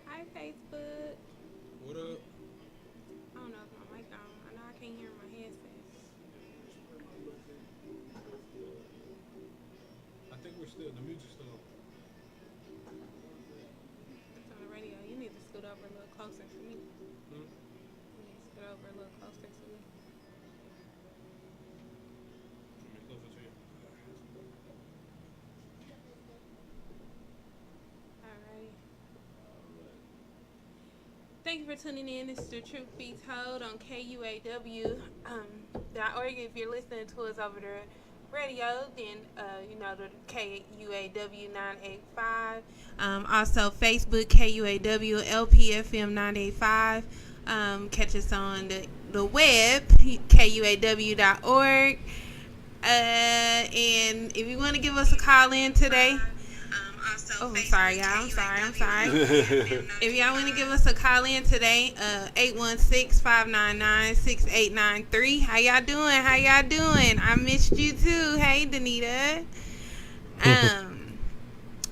Hi, Facebook. What up? I don't know if my mic on. I know I can't hear my headset. I think we're still the music still. It's on the radio. You need to scoot over a little closer to me. Hmm? You need to scoot over a little closer to me. Let me closer to you. Alrighty. Thank you for tuning in. This is the Truth Be Told on KUAW.org. If you're listening to us over the radio, then the KUAW 985. Also Facebook KUAW LPFM 985. Catch us on the web KUAW.org. And if you want to give us a call in today. I'm sorry, y'all. I'm sorry. If y'all want to give us a call in today, 816-599-6893. How y'all doing? I missed you too. Hey, Danita.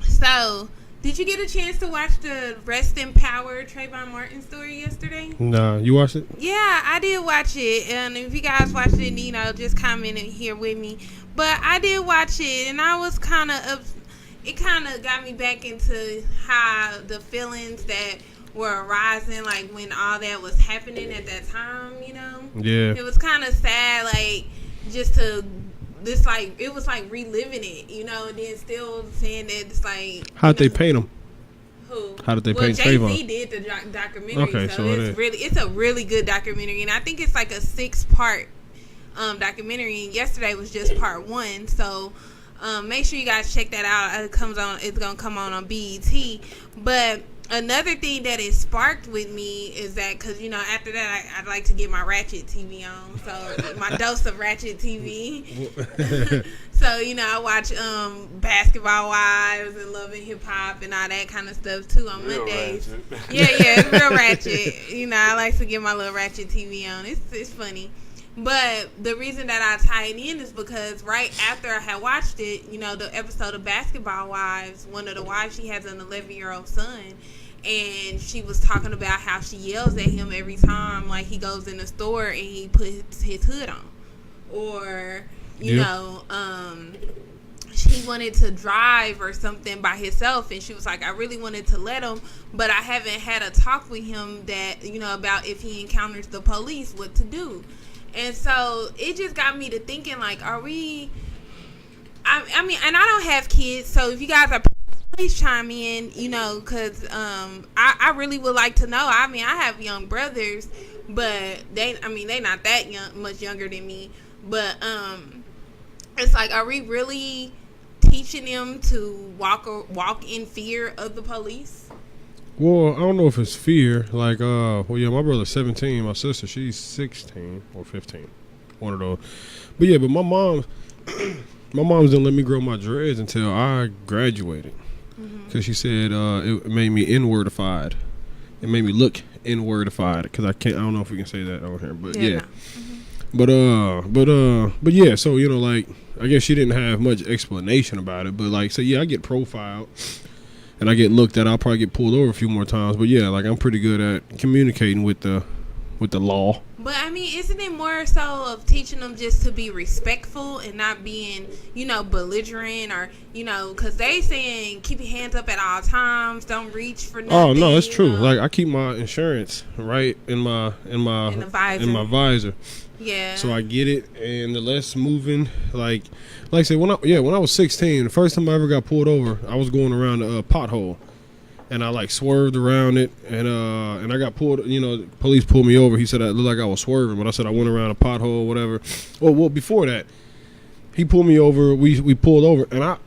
So, did you get a chance to watch the Rest in Power Trayvon Martin story yesterday? Nah, you watched it? Yeah, I did watch it. And if you guys watched it, just comment in here with me. But I did watch it, and I was kind of it kind of got me back into how the feelings that were arising, like when all that was happening at that time, Yeah. It was kind of sad, like, just to, this, like, it was like reliving it, and then still saying that it's like. How'd they paint him? Who? How did they paint Trayvon? Jay-Z did the documentary, Okay, so it's a really good documentary, and I think it's like a 6-part documentary, and yesterday was just part 1, so. Make sure you guys check that out. It's gonna come on BET. But another thing that it sparked with me is that, because after that I'd like to get my Ratchet TV on, so my dose of Ratchet TV. So I watch Basketball Wives and Love and Hip Hop and all that kind of stuff too on Real Mondays. ratchet. Yeah, it's real Ratchet. I like to get my little Ratchet TV on. It's funny. But the reason that I tie it in is because right after I had watched it, the episode of Basketball Wives, one of the wives, she has an 11-year-old son, and she was talking about how she yells at him every time, like, he goes in the store and he puts his hood on. Or, she wanted to drive or something by himself, and she was like, I really wanted to let him, but I haven't had a talk with him that, about if he encounters the police, what to do. And so it just got me to thinking, like, are we, I mean, and I don't have kids, so if you guys are, please chime in, because I really would like to know. I mean, I have young brothers, but they not that much younger than me, but it's like, are we really teaching them to walk in fear of the police? Well, I don't know if it's fear. Like, my brother's 17. My sister, she's 16 or 15. One of those. But my mom's didn't let me grow my dreads until I graduated. Because she said it made me N-wordified. It made me look N-wordified. Because I don't know if we can say that over here. But yeah. No. But yeah, so, like, I guess she didn't have much explanation about it. But, like, so, I get profiled. And I get looked at. I'll probably get pulled over a few more times. But like, I'm pretty good at communicating with the law. But I mean, isn't it more so of teaching them just to be respectful and not being, belligerent or, because they saying keep your hands up at all times, don't reach for nothing. Oh no, that's true. Like, I keep my insurance right in my visor. Yeah. So I get it, and the less moving, like I said, when I was 16, the first time I ever got pulled over, I was going around a pothole, and I like swerved around it, and I got pulled. Police pulled me over. He said I looked like I was swerving, but I said I went around a pothole, whatever. Well, before that, he pulled me over. We pulled over, and I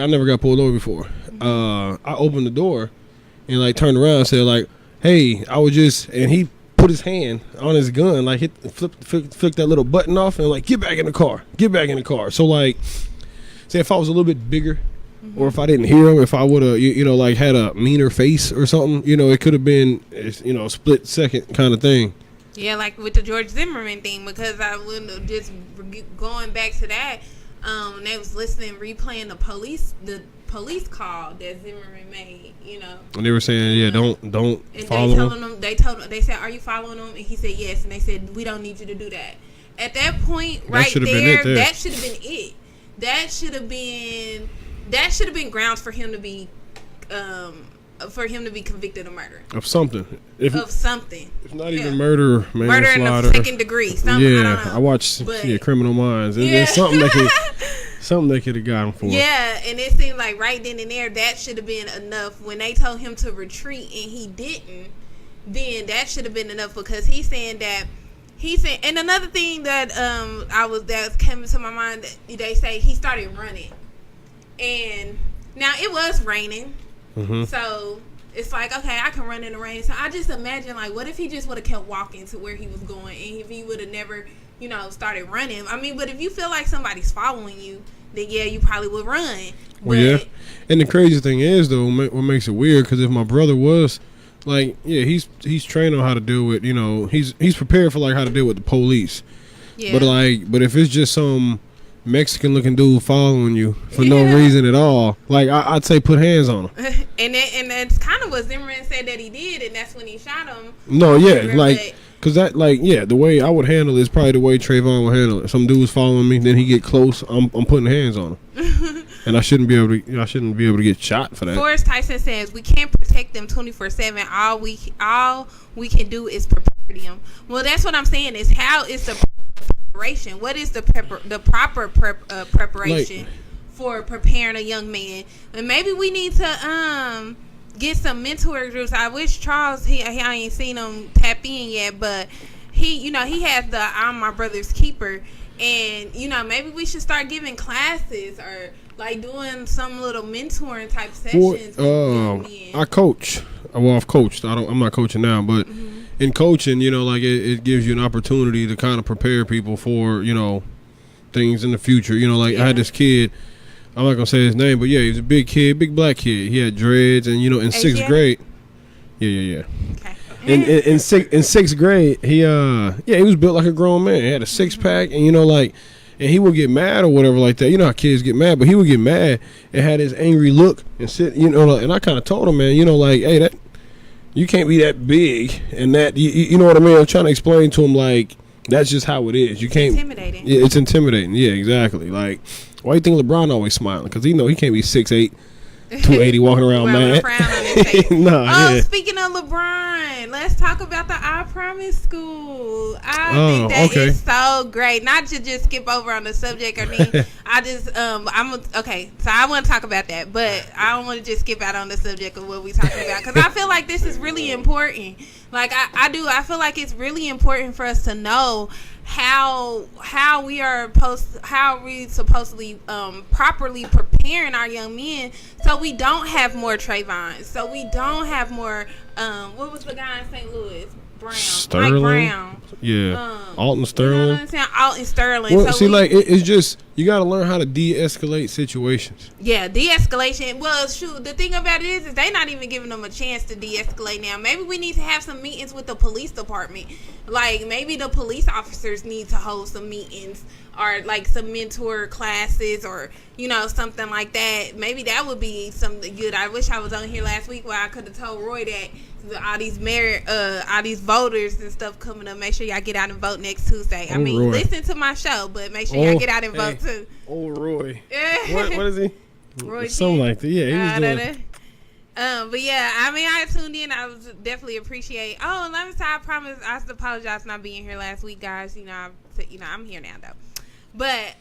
never got pulled over before. I opened the door, and like turned around and said like, "Hey, I was just," and he put his hand on his gun, like flick that little button off, and like, get back in the car. So like, say if I was a little bit bigger, or if I didn't hear him, if I would have, like had a meaner face or something, it could have been, a split second kind of thing. Yeah, like with the George Zimmerman thing, because I would just going back to that, they was replaying the police call that Zimmerman made, And they were saying, yeah, don't and follow him. They said, are you following him? And he said yes. And they said, we don't need you to do that. At that point, that should have been it. That should have been grounds for him to be convicted of murder. Of something. If not even murder, murder in the second degree. Something, I don't know. I watched Criminal Minds. It's something they could have got him for. Yeah, and it seemed like right then and there that should have been enough. When they told him to retreat and he didn't, then that should have been enough, because he's saying, and another thing that that came to my mind, they say he started running, and now it was raining. Mm-hmm. So it's like, okay, I can run in the rain. So I just imagine, like, what if he just would have kept walking to where he was going, and if he would have never, started running. I mean, but if you feel like somebody's following you, then yeah, you probably would run. Well, yeah. And the crazy thing is, though, what makes it weird, because if my brother was, like, yeah, he's trained on how to deal with, he's prepared for, like, how to deal with the police. Yeah. But if it's just some Mexican looking dude following you for no reason at all, like, I'd say put hands on him. and that's kind of what Zimmerman said that he did, and that's when he shot him. No, yeah, like, cause that, like, yeah, the way I would handle it is probably the way Trayvon would handle it. Some dude's following me, then he get close, I'm putting hands on him, and I shouldn't be able to get shot for that. Forrest Tyson says we can't protect them 24/7. All we can do is prepare them. Well, that's what I'm saying. Is how is the preparation? What is the proper preparation for preparing a young man? And maybe we need to get some mentor groups. I wish Charles, I ain't seen him tap in yet, but he has the I'm My Brother's Keeper, and maybe we should start giving classes or like doing some little mentoring type sessions. I coach. Well, I've coached. I'm not coaching now, but in coaching, like it gives you an opportunity to kind of prepare people for, things in the future. I had this kid. I'm not gonna say his name, but yeah, he was a big kid, big black kid. He had dreads, and in sixth grade. Yeah. Okay. In sixth grade, he was built like a grown man. He had a six pack, and and he would get mad or whatever like that. You know how kids get mad, but he would get mad and had his angry look and sit. And I kind of told him, man, hey, that you can't be that big and that you know what I mean. I'm trying to explain to him, like, that's just how it is. You can't. Intimidating. Yeah, it's intimidating. Yeah, exactly. Like, why do you think LeBron always smiling? Because he can't be 6'8", 280 walking around, man. Speaking of LeBron, let's talk about the I Promise School. I think that is so great. Not to just skip over on the subject or anything. So I want to talk about that, but I don't want to just skip out on the subject of what we talking about, because I feel like this is really important. Like I feel like it's really important for us to know how we supposedly properly preparing our young men, so we don't have more Trayvons, so we don't have more what was the guy in St. Louis? Sterling. Mike Brown. Yeah. Alton Sterling. You know what I'm saying? Alton Sterling. Well, so it's just, you got to learn how to de-escalate situations. Yeah, de-escalation. Well, shoot, the thing about it is they not even giving them a chance to de-escalate now. Maybe we need to have some meetings with the police department. Like, maybe the police officers need to hold some meetings, or like some mentor classes, or something like that. Maybe that would be something good. I wish I was on here last week where I could have told Roy that all these voters and stuff coming up, make sure y'all get out and vote next Tuesday. I mean, Roy, listen to my show, but make sure y'all get out and vote too. Old Roy. what is he? Roy something like that. Yeah, he was doing. But yeah, I mean, I tuned in. I was definitely appreciate. Oh, and let me say, I promise. I apologize for not being here last week, guys. I'm here now though. But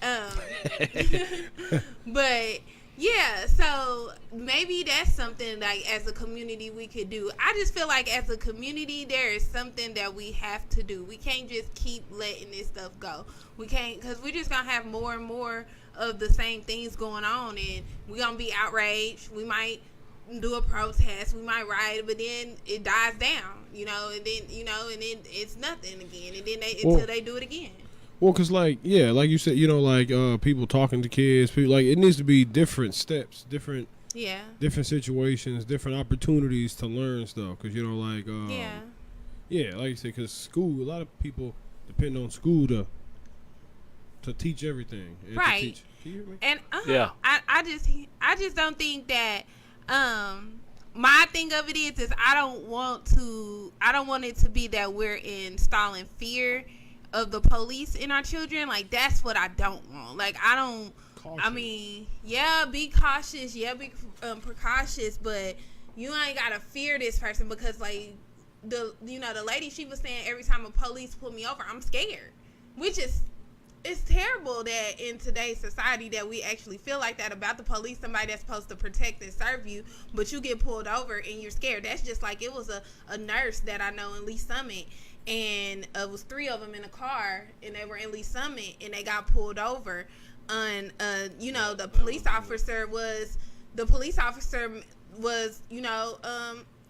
but yeah, so maybe that's something like as a community we could do. I just feel like as a community there is something that we have to do. We can't just keep letting this stuff go. We can't, because we're just gonna have more and more of the same things going on, and we're gonna be outraged. We might do a protest, we might riot, but then it dies down, and then and then it's nothing again, and then until they do it again. Well, because, like you said, people talking to kids, people, like, it needs to be different steps, different situations, different opportunities to learn stuff. Because, like you said, because school, a lot of people depend on school to to teach everything. And right. To teach. Can you hear me? And Yeah. I just don't think that. My thing of it is I don't want it to be that we're installing fear of the police in our children. Like, that's what I don't want. Like, I don't. Cautious. I mean, yeah, be cautious. Yeah, be precautious. But you ain't gotta fear this person because, like, the lady, she was saying every time a police pull me over, I'm scared, which is. It's terrible that in today's society that we actually feel like that about the police, somebody that's supposed to protect and serve you, but you get pulled over and you're scared. That's just like, it was a nurse that I know in Lee Summit, and it was 3 of them in a car, and they were in Lee Summit, and they got pulled over. And, the police officer was,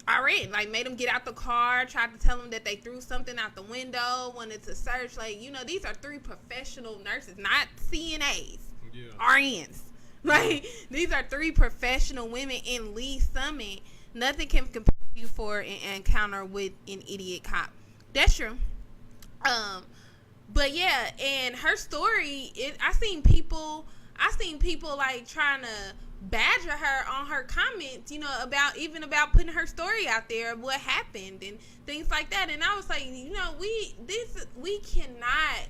irate, like, made them get out the car, tried to tell them that they threw something out the window, wanted to search. Like, these are 3 professional nurses, not CNAs, RNs. Like, these are 3 professional women in Lee Summit. Nothing can compare you for an encounter with an idiot cop. That's true. But yeah, and her story, I seen people like trying to badger her on her comments, about putting her story out there of what happened and things like that. And I was like, we cannot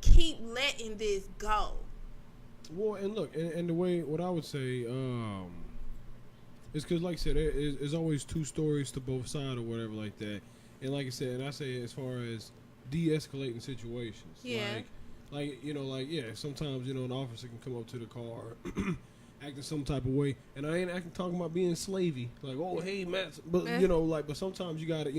keep letting this go. Well, and look, and the way, what I would say, is because, like I said, there's always 2 stories to both sides or whatever like that. And like I said, and I say as far as de-escalating situations, sometimes an officer can come up to the car. Acting some type of way, and I ain't talking about being slavey, like, oh, hey, Matt, but but sometimes you gotta,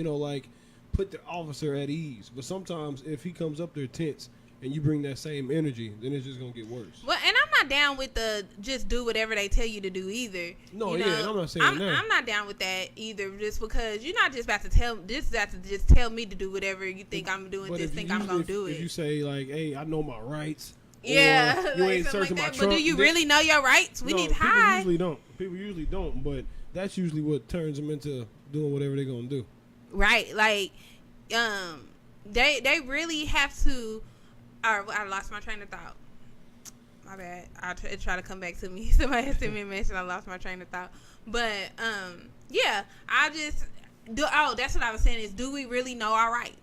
put the officer at ease. But sometimes if he comes up there tense and you bring that same energy, then it's just gonna get worse. Well, and I'm not down with the just do whatever they tell you to do either. No, and I'm not saying that. I'm not down with that either. Just because you're not just about to just tell me to do whatever you think I'm doing. Just think I'm gonna do it. If you say like, hey, I know my rights. Yeah, you ain't searching my trunk. But do you really know your rights? We need to hide. People usually don't, but that's usually what turns them into doing whatever they're gonna do. Right, like, they really have to. I lost my train of thought. My bad. I'll try to come back to me. Somebody sent me a message. I lost my train of thought. But yeah, I just do. Oh, that's what I was saying. Is, do we really know our rights?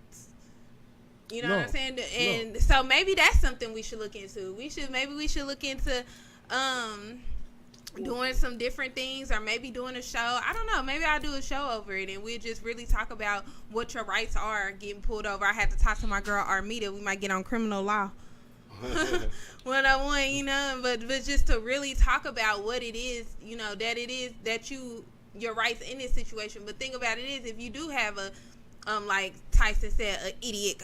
You know what I'm saying? And so maybe that's something we should look into. We should look into doing some different things, or maybe doing a show. I don't know. Maybe I'll do a show over it, and we'll just really talk about what your rights are getting pulled over. I had to talk to my girl Armida. We might get on criminal law 101, but just to really talk about what it is, that it is that your rights in this situation. But thing about it is, if you do have a like Tyson said,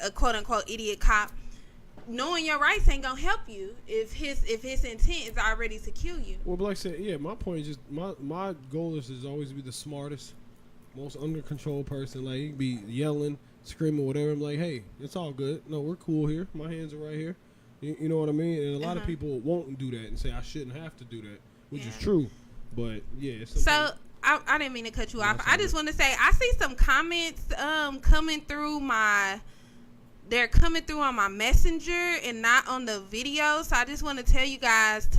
a quote unquote idiot cop, knowing your rights ain't gonna help you if his intent is already to kill you. Well, but like I said, yeah, my point is just my goal is always to be the smartest, most under control person. Like, you can be yelling, screaming, whatever. I'm like, hey, it's all good. No, we're cool here. My hands are right here. You know what I mean? And a lot of people won't do that and say I shouldn't have to do that, which is true. But yeah, so. I didn't mean to cut you off. I just want to say, I see some comments coming through they're coming through on my messenger and not on the video. So I just want to tell you guys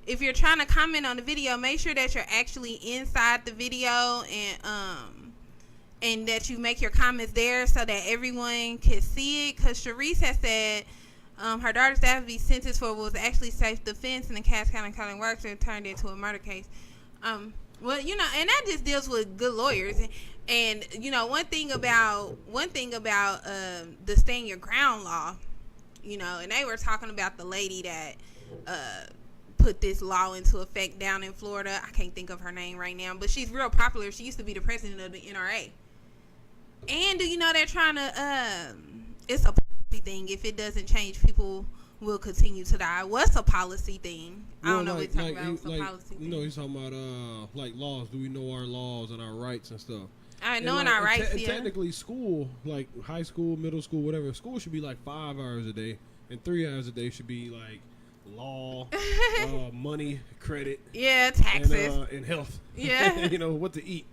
if you're trying to comment on the video, make sure that you're actually inside the video and that you make your comments there so that everyone can see it. Because Sharice has said her daughter's dad would be sentenced for what was actually self-defense, and the Cass County Works and turned into a murder case. Well, and that just deals with good lawyers. And one thing about the stand your ground law, and they were talking about the lady that put this law into effect down in Florida. I can't think of her name right now, but she's real popular. She used to be the president of the NRA. And do you know they're trying to it's a policy thing. If it doesn't change, people will continue to die. What's a policy thing? I don't know what you're talking about. What's a policy thing? He's talking about like laws. Do we know our laws and our rights and stuff? All right, knowing our rights, technically, school, like high school, middle school, whatever, school should be like 5 hours a day, and 3 hours a day should be like law, money, credit, taxes, and health. Yeah, what to eat.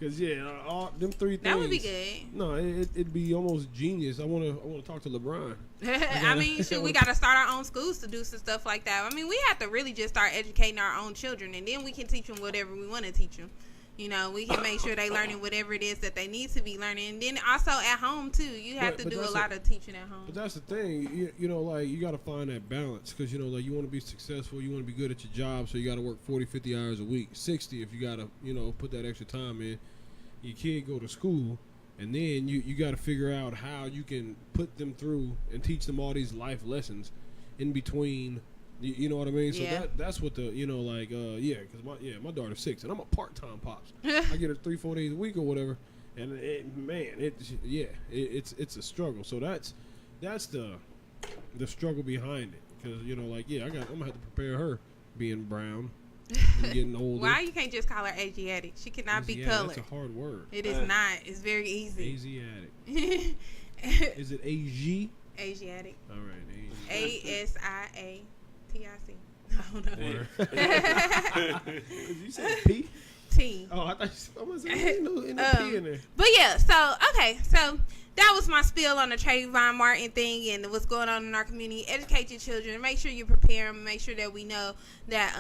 Cause all them 3 things. That would be good. No, it'd be almost genius. I wanna talk to LeBron. I mean, shoot, we gotta start our own schools to do some stuff like that. I mean, we have to really just start educating our own children, and then we can teach them whatever we want to teach them. You know, we can make sure they learning whatever it is that they need to be learning. And then also at home too, you have to do a lot of teaching at home. But that's the thing, you know, like you got to find that balance because you know, like you want to be successful, you want to be good at your job, so you got to work 40, 50 hours a week, 60 if you got to, you know, put that extra time in. Your kid go to school, and then you got to figure out how you can put them through and teach them all these life lessons in between. You know what I mean? So that's what the, you know, like, because my daughter's 6, and I'm a part-time pops. I get her 3-4 days a week or whatever, and it's a struggle. So that's the struggle behind it, because, you know, like, I'm going to have to prepare her being brown and getting older. Why you can't just call her Asiatic? She cannot be colored. That's a hard word. It is not. It's very easy. Asiatic. Is it AG? Asiatic. All right. ASIATIC. I don't know. You said P? T. Oh, I thought you was saying no P in there. But yeah, so that was my spiel on the Trayvon Martin thing and what's going on in our community. Educate your children. Make sure you prepare them. Make sure that we know that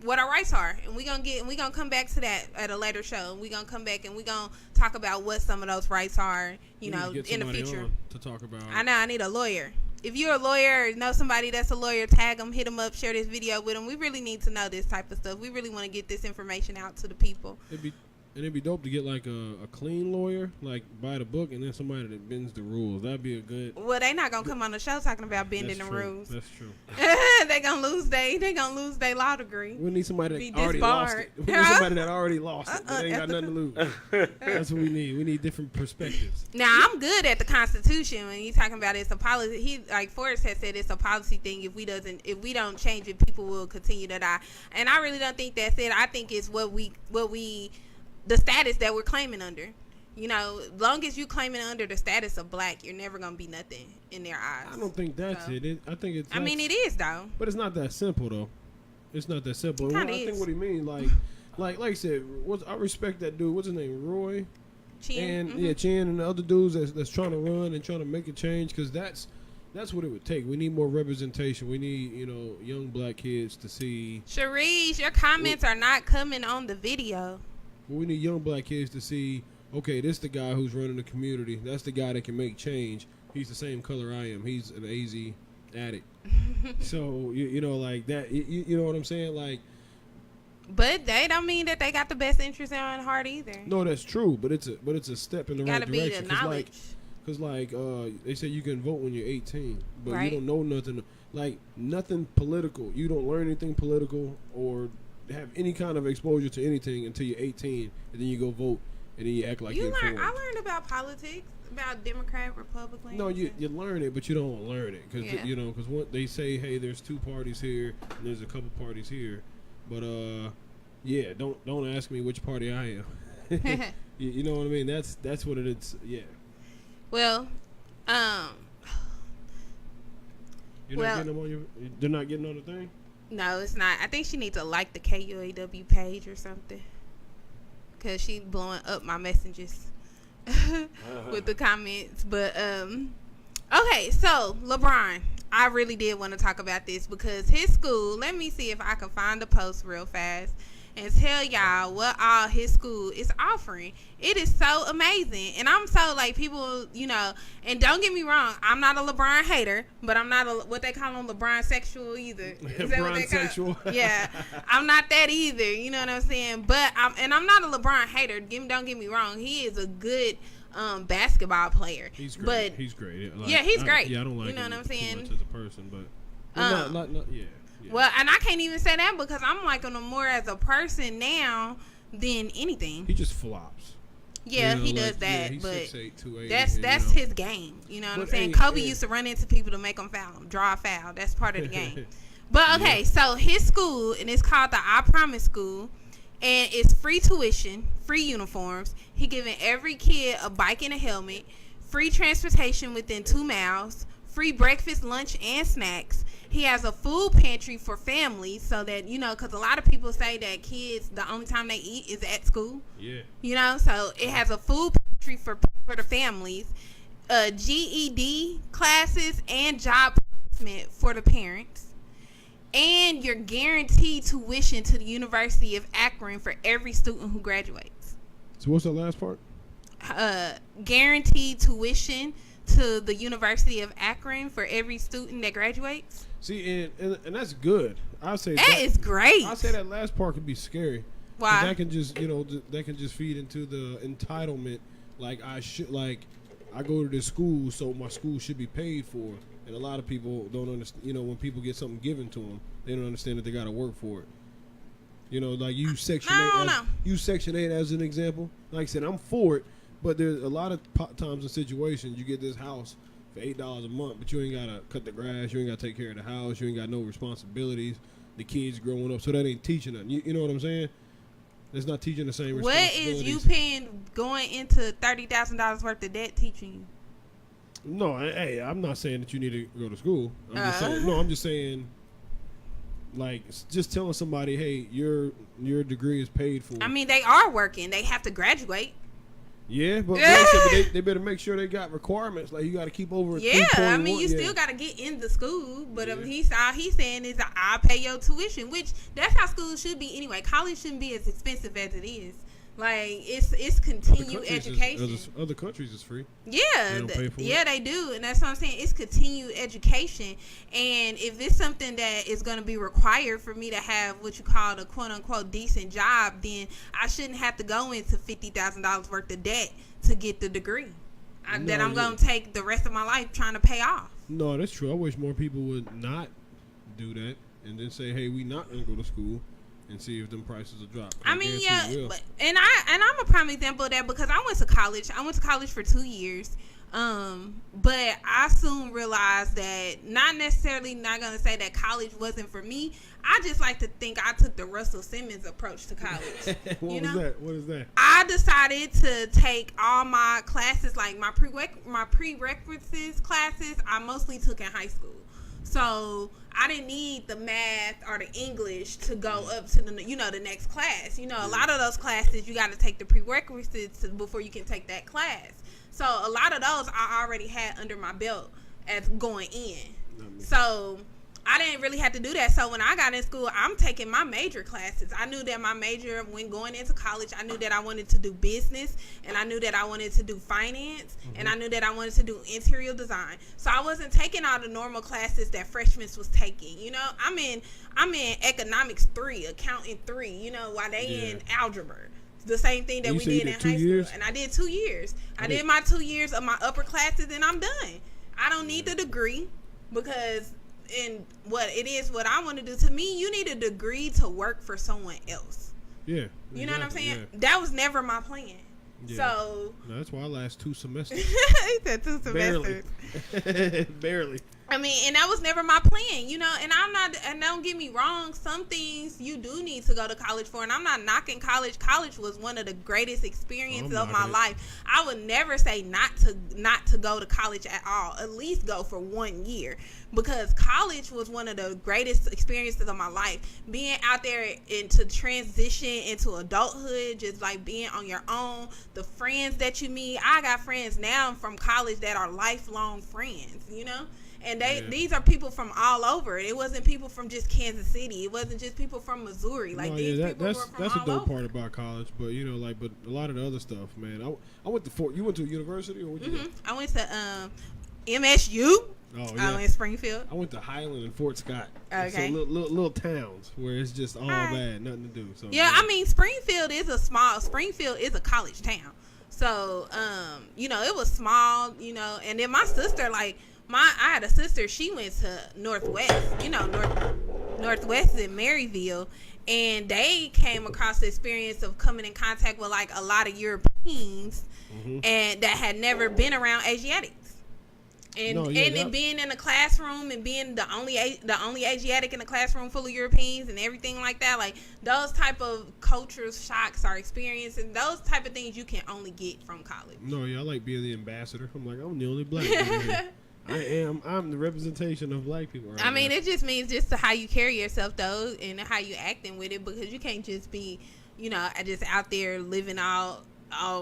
what our rights are, and we gonna come back to that at a later show. We gonna come back and we gonna talk about what some of those rights are. You know, in the future. To talk about. I know. I need a lawyer. If you're a lawyer or know somebody that's a lawyer, tag them, hit them up, share this video with them. We really need to know this type of stuff. We really want to get this information out to the people. It'd be dope to get like a clean lawyer, like by the book, and then somebody that bends the rules. That'd be a good. Well, they not gonna come on the show talking about bending the rules. That's true. They gonna lose their law degree. We need somebody that already lost it. We need somebody that already lost it. They ain't got nothing to lose. That's what we need. We need different perspectives. Now I'm good at the Constitution when you talking about it's a policy. He like Forrest has said it's a policy thing. If we don't change it, people will continue to die. And I really don't think that's it. I think it's what we the status that we're claiming under. You know, long as you claiming under the status of black, you're never gonna be nothing in their eyes. I don't think that's it. I think it's. I mean, it is though. But it's not that simple though. It's not that simple. I think what he means, like I said, I respect that dude. What's his name? Roy. Chin. And Chin and the other dudes that's trying to run and trying to make a change, because that's what it would take. We need more representation. We need, you know, young black kids to see. Sharice, your comments are not coming on the video. We need young black kids to see, okay, this is the guy who's running the community. That's the guy that can make change. He's the same color I am. He's an AZ addict. So, you know, like that, you know what I'm saying? Like, but they don't mean that they got the best interest on heart either. No, that's true, but it's a step in the right direction. Gotta be the knowledge. Because they say you can vote when you're 18, but right. You don't know nothing, like nothing political. You don't learn anything political or have any kind of exposure to anything until you're 18, and then you go vote, and then you act like you're informed. I learned about politics, about Democrat, Republican. No, you learn it, but you don't learn it because you know, because they say, hey, there's 2 parties here, and there's a couple parties here, but don't ask me which party I am. You know what I mean? That's what it is. Yeah. Well, they're not getting on the thing. No, it's not. I think she needs to like the KUAW page or something, because she blowing up my messages with the comments. But okay, so LeBron, I really did want to talk about this because his school. Let me see if I can find the post real fast and tell y'all what all his school is offering. It is so amazing. And I'm so like people, you know, and don't get me wrong, I'm not a LeBron hater, but I'm not a what they call him LeBron sexual either. Is that what they sexual? Yeah. I'm not that either, you know what I'm saying? But I'm not a LeBron hater. Don't get me wrong. He is a good basketball player. He's great. But he's great. Like, yeah, he's great. I don't like you know him what I'm saying? too much as a person, but yeah. Yeah. Well, and I can't even say that because I'm liking him more as a person now than anything. He just flops. Yeah, he does that, he's but 6'8", 280, that's his game. You know what I'm saying? Kobe used to run into people to make them foul him, draw a foul. That's part of the game. But okay, so his school, and it's called the I Promise School, and it's free tuition, free uniforms. He giving every kid a bike and a helmet, free transportation within 2 miles, free breakfast, lunch, and snacks. He has a food pantry for families so that, because a lot of people say that kids, the only time they eat is at school. Yeah. So it has a food pantry for the families, GED classes, and job placement for the parents. And you're guaranteed tuition to the University of Akron for every student who graduates. So what's the last part? Guaranteed tuition to the University of Akron for every student that graduates. See, and that's good. I say that is great. I say that last part could be scary. Why? That can just that can just feed into the entitlement. Like I go to this school, so my school should be paid for. And a lot of people don't understand. When people get something given to them, they don't understand that they got to work for it. Like you Section 8. You Section 8 as an example. Like I said, I'm for it, but there's a lot of times and situations you get this house for $8 a month, but you ain't gotta cut the grass, you ain't gotta take care of the house, you ain't got no responsibilities. The kids growing up, so that ain't teaching them. You know what I'm saying? It's not teaching the same responsibilities. What is you paying going into $30,000 worth of debt teaching you? No, hey, I'm not saying that you need to go to school. I'm just saying, like, just telling somebody, hey, your degree is paid for. I mean, they are working. They have to graduate. Yeah, but they better make sure they got requirements. Like, you got to keep over. Yeah, I mean, you still got to get into school. But all he's saying is, I'll pay your tuition, which that's how school should be anyway. College shouldn't be as expensive as it is. Like, it's continued education. Other countries is free. Yeah, they do, and that's what I'm saying. It's continued education, and if it's something that is going to be required for me to have what you call a quote unquote decent job, then I shouldn't have to go into $50,000 worth of debt to get the degree that I'm going to take the rest of my life trying to pay off. No, that's true. I wish more people would not do that and then say, "Hey, we not going to go to school." And see if them prices will drop. I mean, yeah, and I'm a prime example of that because I went to college. I went to college for 2 years, but I soon realized that not gonna say that college wasn't for me. I just like to think I took the Russell Simmons approach to college. What is that? I decided to take all my classes, like my prerequisites classes. I mostly took in high school. So I didn't need the math or the English to go up to the next class. A lot of those classes you got to take the prerequisites before you can take that class. So a lot of those I already had under my belt as going in. So I didn't really have to do that. So when I got in school, I'm taking my major classes. I knew that my major, when going into college, I knew that I wanted to do business, and I knew that I wanted to do finance, and I knew that I wanted to do interior design. So I wasn't taking all the normal classes that freshmen was taking. I'm in economics 3, accounting 3. While they in algebra. The same thing that we did in high school. And I did 2 years. I did my 2 years of my upper classes, and I'm done. I don't need the degree because. And what I want to do. To me, you need a degree to work for someone else. Yeah. You know what I'm saying? Yeah. That was never my plan. Yeah. So. No, that's why I last 2 semesters. He said 2 semesters. Barely. I mean, and that was never my plan, and I'm not, and don't get me wrong, some things you do need to go to college for, and I'm not knocking college. College was one of the greatest experiences of my life. I would never say not to go to college at all. At least go for 1 year, because college was one of the greatest experiences of my life. Being out there and to transition into adulthood, just like being on your own, the friends that you meet. I got friends now from college that are lifelong friends, And these are people from all over. It wasn't people from just Kansas City. It wasn't just people from Missouri. Like people were from that's all a dope over. part about college. But but a lot of the other stuff, man. I went to Fort. You went to a university, or what you go? I went to MSU. Oh yeah. In Springfield. I went to Highland and Fort Scott. Okay. So little towns where it's just all bad, nothing to do. So yeah, I mean Springfield is a college town. So it was small, and then my sister, I had a sister, she went to Northwest, Northwest in Maryville, and they came across the experience of coming in contact with a lot of Europeans and that had never been around Asiatics. And being in a classroom and being the only Asiatic in a classroom full of Europeans and everything like that, those type of cultural shocks or experiences, those type of things you can only get from college. No, yeah, I like being the ambassador. I'm the only black one here. I am. I'm the representation of black people. Right I mean, now. it just means just how you carry yourself, though, and how you acting with it, because you can't just be, just out there living all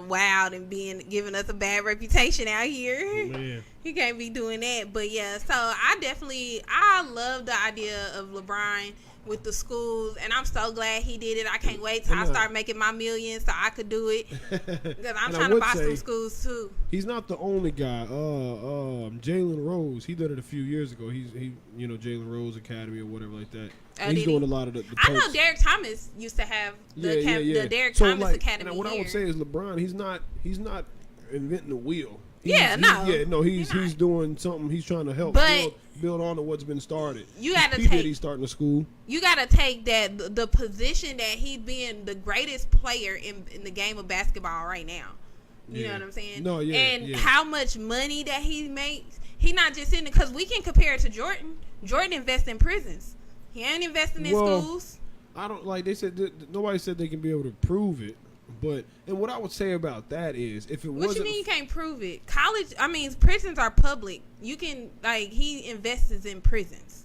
wild and giving us a bad reputation out here. Oh, man. You can't be doing that. But yeah, so I love the idea of LeBron with the schools, and I'm so glad he did it. I can't wait till I start making my millions so I could do it, because I'm trying to buy some schools too. He's not the only guy. Jalen Rose, he did it a few years ago. He Jalen Rose Academy or whatever like that. He's doing a lot of the I know Derek Thomas used to have the Derek Thomas Academy. What I would say is LeBron, he's not inventing the wheel. He's doing something. He's trying to help build on to what's been started. He's starting a school. You got to take that the position that he's being the greatest player in the game of basketball right now. You know what I'm saying? No, yeah. And how much money that he makes. He not just in it, because we can compare it to Jordan. Jordan invests in prisons. He ain't investing in schools. I don't they said nobody said they can be able to prove it. And what I would say about that is, if it wasn't... What you mean you can't prove it? Prisons are public. You can, he invests in prisons.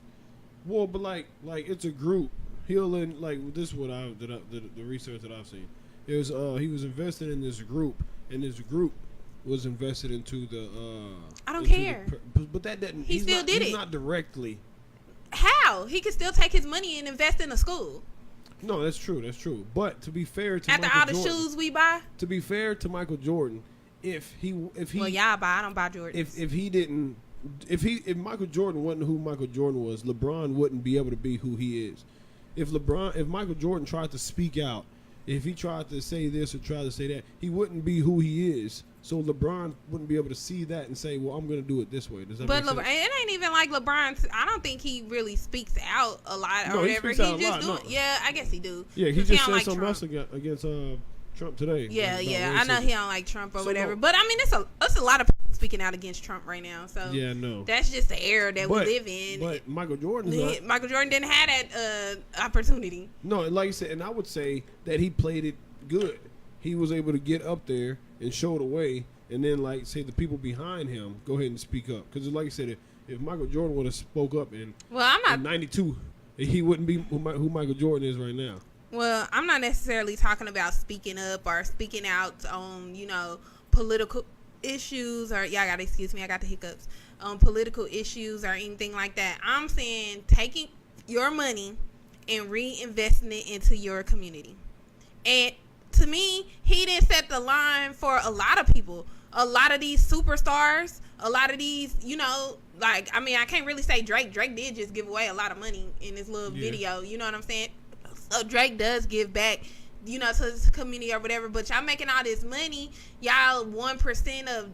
Well, but it's a group. This is what the research that I've seen. It was, he was invested in this group, and this group was invested into the... I don't care. But that didn't... He still did it. He's not directly... How? He could still take his money and invest in a school. No, that's true. But to be fair to Michael Jordan, shoes we buy. To be fair to Michael Jordan, if y'all buy, I don't buy Jordans. If Michael Jordan wasn't who Michael Jordan was, LeBron wouldn't be able to be who he is. If Michael Jordan tried to speak out, if he tried to say this or tried to say that, he wouldn't be who he is. So LeBron wouldn't be able to see that and say, "Well, I'm going to do it this way." Does that make sense? It ain't even like LeBron. I don't think he really speaks out a lot or whatever. He speaks out a lot. Yeah, I guess he do. Yeah, he just said something else against Trump today. Yeah. I know he don't like Trump or whatever. No. But I mean, it's a lot of people speaking out against Trump right now. So yeah, no, that's just the era that we live in. But Michael Jordan didn't have that opportunity. No, like I said, and I would say that he played it good. He was able to get up there and show the way. And then, say the people behind him go ahead and speak up, because like I said, if Michael Jordan would have spoke up in '92, he wouldn't be who Michael Jordan is right now. Well, I'm not necessarily talking about speaking up or speaking out on political issues, or y'all gotta excuse me, I got the hiccups, on political issues or anything like that. I'm saying taking your money and reinvesting it into your community. And to me, he didn't set the line for a lot of people. A lot of these superstars, a lot of these, I can't really say Drake. Drake did just give away a lot of money in this little video. You know what I'm saying? So Drake does give back, to his community or whatever. But y'all making all this money. Y'all 1% of,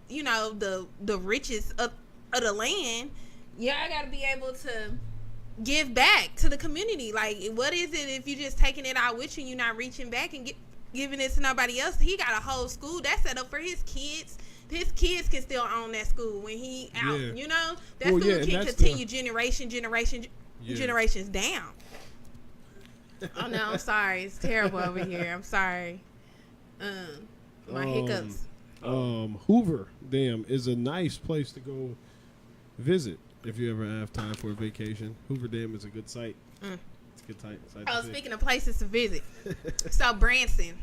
the richest of the land. Y'all got to be able to give back to the community. What is it if you just taking it out with you, you're not reaching back and giving it to nobody else? He got a whole school that's set up for his kids. His kids can still own that school when he out. That school can continue generations down. Oh no, I'm sorry. It's terrible over here. I'm sorry. My hiccups. Hoover Dam is a nice place to go visit if you ever have time for a vacation. Hoover Dam is a good site. It's a good site. Speaking of places to visit, so Branson.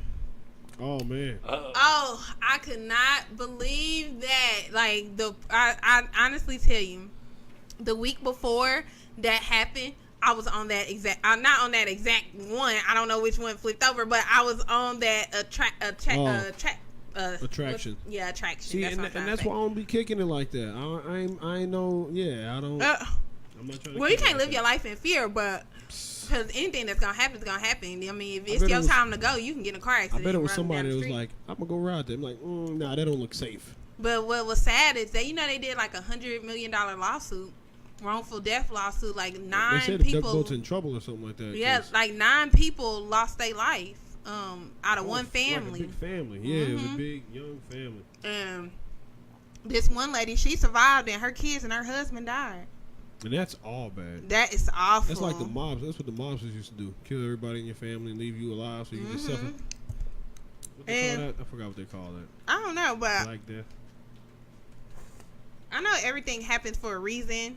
Oh man! I could not believe that. I honestly tell you, the week before that happened, I was on that exact. Not on that exact one. I don't know which one flipped over, but I was on that attraction. Attraction. See, and that's why I don't be kicking it like that. I know. Yeah, I don't. I'm not trying to. Well, you can't live your life in fear, but. Because anything that's going to happen is going to happen. I mean, if it's your time to go, you can get in a car accident. I bet it was somebody that was like, I'm going to go ride there. I'm like, nah, that don't look safe. But what was sad is that, they did like $100 million lawsuit, wrongful death lawsuit. Like 9 they said people. The tugboat's in trouble or something like that. Yeah, like 9 people lost their life out of one family. Like a big family. Yeah, it was a big, young family. And this one lady, she survived, and her kids and her husband died. And that's all bad. That is awful. That's like the mobs. That's what the mobsters used to do. Kill everybody in your family and leave you alive so you can suffer. What they call that? I forgot what they call that. I don't know, but Black death. I know everything happens for a reason,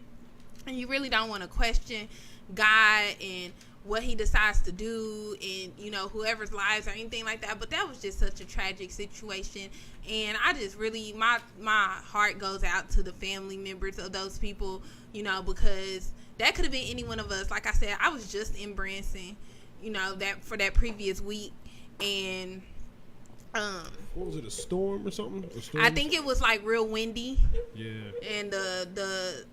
and you really don't want to question God and what he decides to do in, you know, whoever's lives or anything like that. But that was just such a tragic situation, and I just really, my heart goes out to the family members of those people, you know, because that could have been any one of us. Like I said, I was just in Branson, you know, that for that previous week, and what was it, a storm or something? I think it was like real windy. Yeah. And the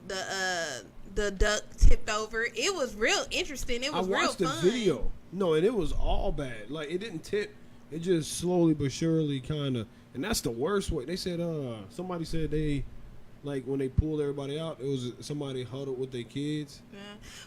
duck tipped over. It was real interesting. It was real fun. I watched the video. No, and it was all bad. Like, it didn't tip. It just slowly but surely kind of, and that's the worst way. They said, somebody said they, like, when they pulled everybody out, it was somebody huddled with their kids. Yeah.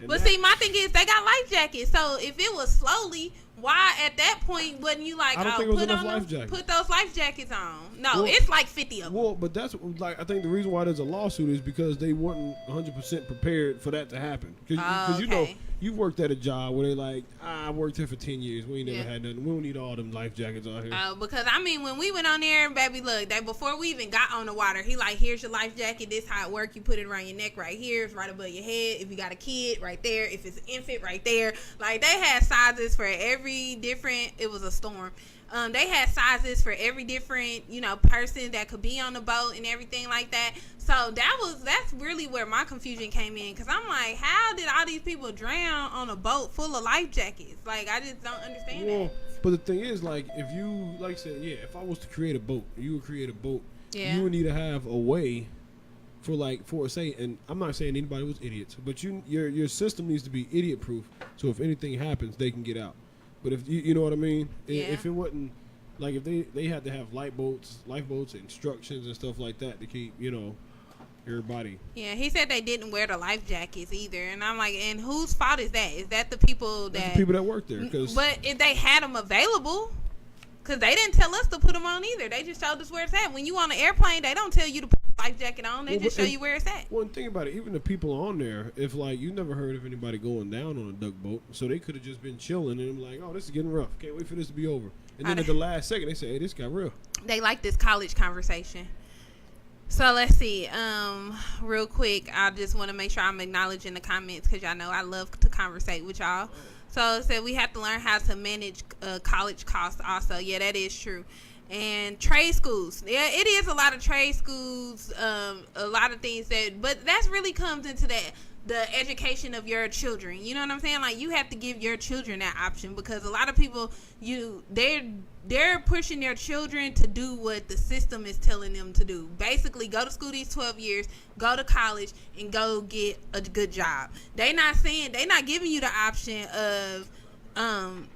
But see, my thing is, they got life jackets. So if it was slowly, why at that point wasn't you like, put those life jackets on? No, it's like 50 of them. Well, but that's like, I think the reason why there's a lawsuit is because they weren't 100% prepared for that to happen. Because you know, you worked at a job where they like, I worked here for 10 years. We ain't never had nothing. We don't need all them life jackets out here. Because I mean, when we went on there, baby, look, before we even got on the water, he like, here's your life jacket. This how it work. You put it around your neck right here. It's right above your head. If you got a kid, right there. If it's an infant, right there. Like, they had sizes for every different. It was a storm. They had sizes for every different, you know, person that could be on the boat and everything like that. So that's really where my confusion came in, because I'm like, how did all these people drown on a boat full of life jackets? Like, I just don't understand that. But the thing is, like, if you, like I said, if I was to create a boat, you would create a boat. Yeah. You would need to have a way for say, and I'm not saying anybody was idiots, but your system needs to be idiot proof. So if anything happens, they can get out. But if you know what I mean, if it wasn't like, if they had to have lifeboats, instructions and stuff like that to keep, you know, everybody. Yeah, he said they didn't wear the life jackets either, and I'm like, and whose fault is that? Is that the people that work there? But if they had them available, because they didn't tell us to put them on either. They just showed us where it's at. When you on an airplane, they don't tell you to put a life jacket on. They just show you where it's at. Well, think about it. Even the people on there, if like you never heard of anybody going down on a duck boat, so they could have just been chilling and like, oh, this is getting rough. Can't wait for this to be over. And then at the last second, they say, hey, this got real. They like this college conversation. So let's see. Real quick, I just want to make sure I'm acknowledging the comments, because y'all know I love to conversate with y'all. So it said we have to learn how to manage college costs also. Yeah, that is true. And trade schools. Yeah, it is a lot of trade schools, a lot of things but that's really comes into the education of your children. You know what I'm saying? Like, you have to give your children that option, because a lot of people, they're pushing their children to do what the system is telling them to do. Basically, go to school these 12 years, go to college, and go get a good job. They're not giving you the option of,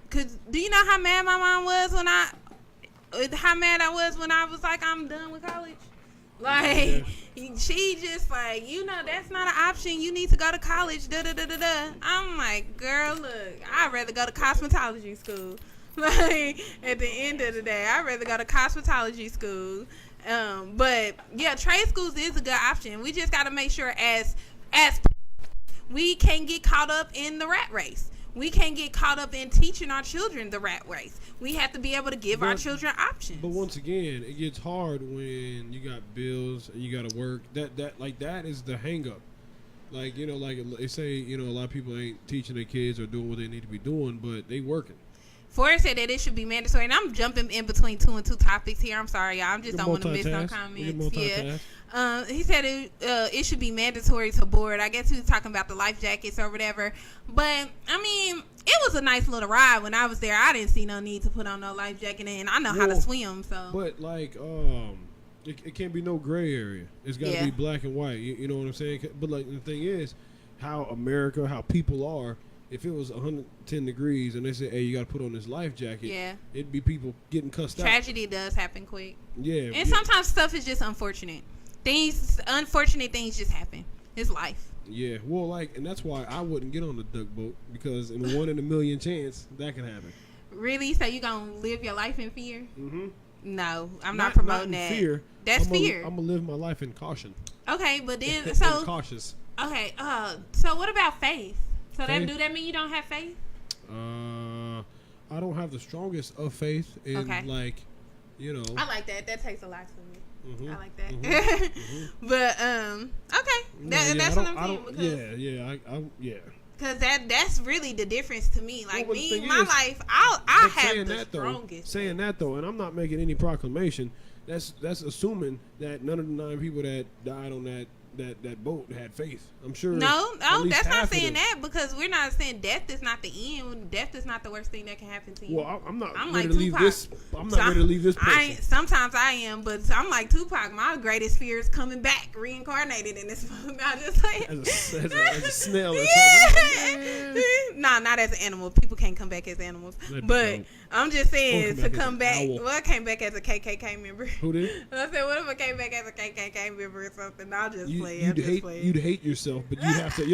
cause do you know how mad my mom was when I was like, I'm done with college? Like, she just like, you know, that's not an option. You need to go to college. I'm like, girl, look, I'd rather go to cosmetology school. Like, at the end of the day, I'd rather go to cosmetology school. But yeah, trade schools is a good option. We just got to make sure as we can't get caught up in the rat race. We can't get caught up in teaching our children the rat race. We have to be able to give our children options. But once again, it gets hard when you got bills and you got to work. That is the hang up. Like, you know, like they say, you know, a lot of people ain't teaching their kids or doing what they need to be doing, but they working. Forrest said that it should be mandatory, and I'm jumping in between two topics here. I'm sorry, y'all. I just don't want to miss no comments. Yeah. He said it should be mandatory to board. I guess he was talking about the life jackets or whatever. But I mean, it was a nice little ride when I was there. I didn't see no need to put on no life jacket, and I know how to swim. So, but like, it can't be no gray area. It's got to be black and white. You know what I'm saying? But like, the thing is, how people are. If it was 110 degrees and they said, hey, you got to put on this life jacket, it'd be people getting cussed out. Tragedy does happen quick. Yeah. And sometimes stuff is just unfortunate. Unfortunate things just happen. It's life. Yeah. Well, like, and that's why I wouldn't get on the duck boat, because in a 1 in a million chance, that can happen. Really? So you going to live your life in fear? Mm-hmm. No, I'm not promoting that. Fear. That's fear. I'm going to live my life in caution. Okay, but then, so. Cautious. Okay, so what about faith? So do that mean you don't have faith? I don't have the strongest of faith in like You know. I like that. That takes a lot to me. Mm-hmm. I like that. Mm-hmm. But okay, that's what I'm saying. Yeah. Because that's really the difference to me. Like me, my life, I have the strongest. Saying that though, and I'm not making any proclamation. That's assuming that none of the 9 people that died on that boat had faith. I'm sure. No, that's not saying that, because we're not saying death is not the end. Death is not the worst thing that can happen to you. Well, I'm not ready to leave this. I'm not ready to leave this person. Sometimes I am, but I'm like Tupac. My greatest fear is coming back, reincarnated in this. I just like as a snail or something. Nah, not as an animal. People can't come back as animals. But I'm just saying to come back. Well, I came back as a KKK member. Who did? I said, what if I came back as a KKK member or something? I'll just play. You'd hate yourself, but you have to,